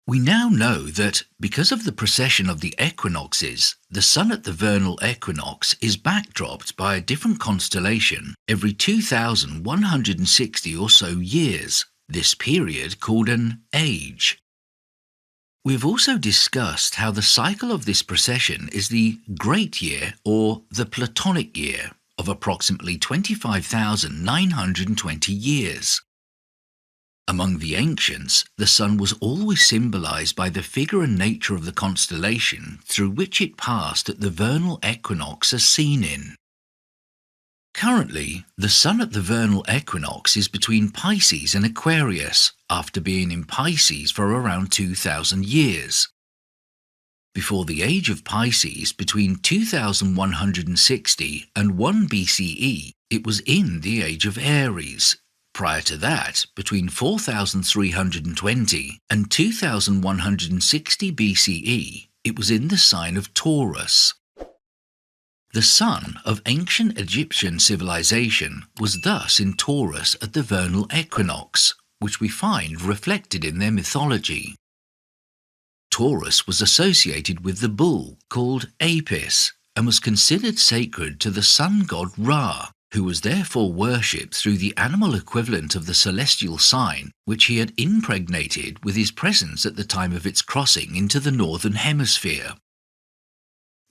We now know that, because of the precession of the equinoxes, the Sun at the vernal equinox is backdropped by a different constellation every 2,160 or so years, this period called an age. We have also discussed how the cycle of this precession is the Great Year or the Platonic Year of approximately 25,920 years. Among the ancients, the Sun was always symbolized by the figure and nature of the constellation through which it passed at the vernal equinox as seen in. Currently, the Sun at the vernal equinox is between Pisces and Aquarius, after being in Pisces for around 2,000 years. Before the age of Pisces, between 2160 and 1 BCE, it was in the age of Aries. Prior to that, between 4320 and 2160 BCE, it was in the sign of Taurus. The Sun of ancient Egyptian civilization was thus in Taurus at the vernal equinox, which we find reflected in their mythology. Taurus was associated with the bull called Apis and was considered sacred to the sun god Ra, who was therefore worshipped through the animal equivalent of the celestial sign which he had impregnated with his presence at the time of its crossing into the northern hemisphere.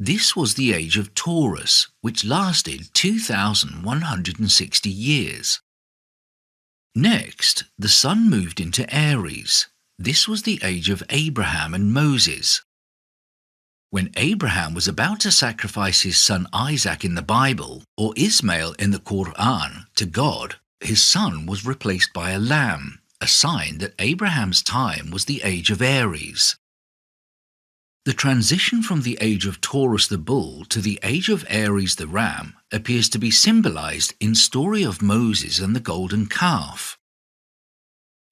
This was the age of Taurus, which lasted 2,160 years. Next, the Sun moved into Aries. This was the age of Abraham and Moses. When Abraham was about to sacrifice his son Isaac in the Bible, or Ismail in the Qur'an, to God, his son was replaced by a lamb, a sign that Abraham's time was the age of Aries. The transition from the age of Taurus the bull to the age of Aries the ram appears to be symbolized in story of Moses and the golden calf.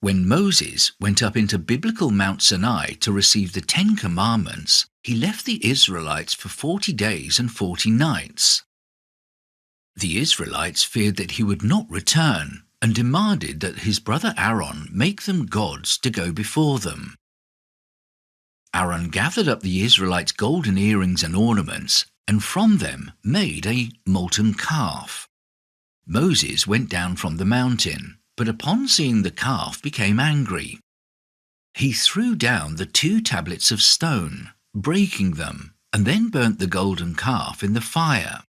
When Moses went up into biblical Mount Sinai to receive the 10 Commandments, he left the Israelites for 40 days and 40 nights. The Israelites feared that he would not return and demanded that his brother Aaron make them gods to go before them. Aaron gathered up the Israelites' golden earrings and ornaments, and from them made a molten calf. Moses went down from the mountain, but upon seeing the calf became angry. He threw down the 2 tablets of stone, breaking them, and then burnt the golden calf in the fire.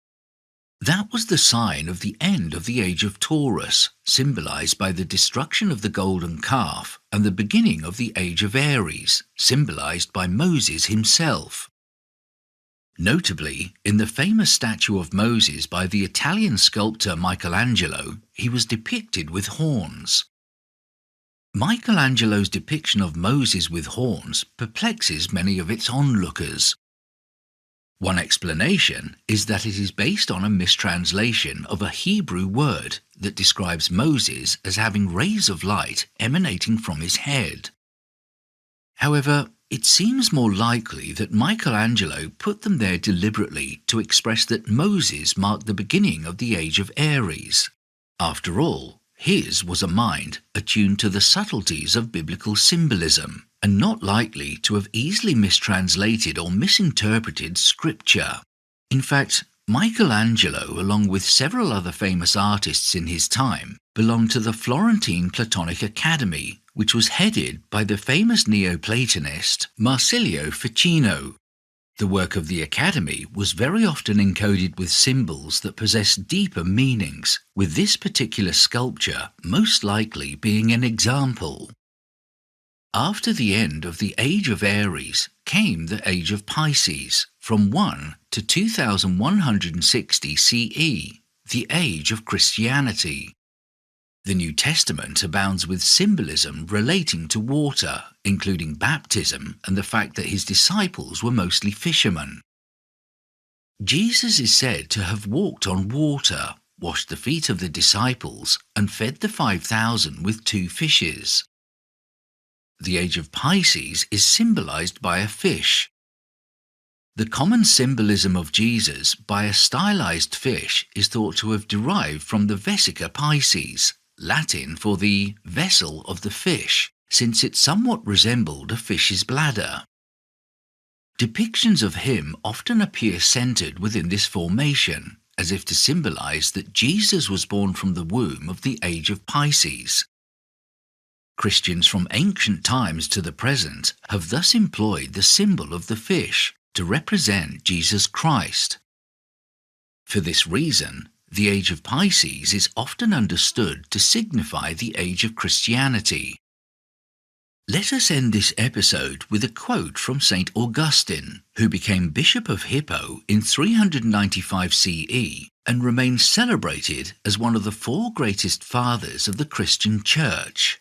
That was the sign of the end of the age of Taurus, symbolized by the destruction of the golden calf, and the beginning of the age of Aries, symbolized by Moses himself. Notably, in the famous statue of Moses by the Italian sculptor Michelangelo, he was depicted with horns. Michelangelo's depiction of Moses with horns perplexes many of its onlookers. One explanation is that it is based on a mistranslation of a Hebrew word that describes Moses as having rays of light emanating from his head. However, it seems more likely that Michelangelo put them there deliberately to express that Moses marked the beginning of the age of Aries. After all, his was a mind attuned to the subtleties of biblical symbolism, and not likely to have easily mistranslated or misinterpreted scripture. In fact, Michelangelo, along with several other famous artists in his time, belonged to the Florentine Platonic Academy, which was headed by the famous Neoplatonist Marsilio Ficino. The work of the Academy was very often encoded with symbols that possessed deeper meanings, with this particular sculpture most likely being an example. After the end of the age of Aries came the age of Pisces, from 1 to 2160 CE, the age of Christianity. The New Testament abounds with symbolism relating to water, including baptism and the fact that his disciples were mostly fishermen. Jesus is said to have walked on water, washed the feet of the disciples, and fed the 5,000 with 2 fishes. The age of Pisces is symbolized by a fish. The common symbolism of Jesus by a stylized fish is thought to have derived from the Vesica Pisces, Latin for the vessel of the fish, since it somewhat resembled a fish's bladder. Depictions of him often appear centered within this formation, as if to symbolize that Jesus was born from the womb of the age of Pisces. Christians from ancient times to the present have thus employed the symbol of the fish to represent Jesus Christ. For this reason, the age of Pisces is often understood to signify the age of Christianity. Let us end this episode with a quote from St. Augustine, who became Bishop of Hippo in 395 CE and remains celebrated as one of the four greatest fathers of the Christian Church.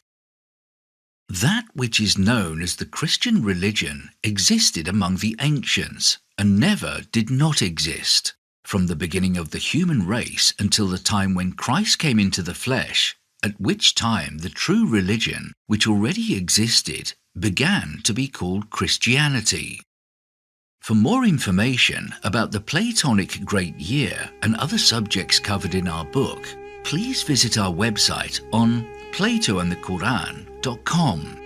That which is known as the Christian religion existed among the ancients and never did not exist. From the beginning of the human race until the time when Christ came into the flesh, at which time the true religion, which already existed, began to be called Christianity. For more information about the Platonic Great Year and other subjects covered in our book, please visit our website on platoandthequran.com.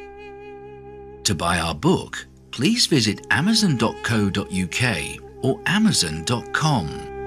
To buy our book, please visit amazon.co.uk or amazon.com.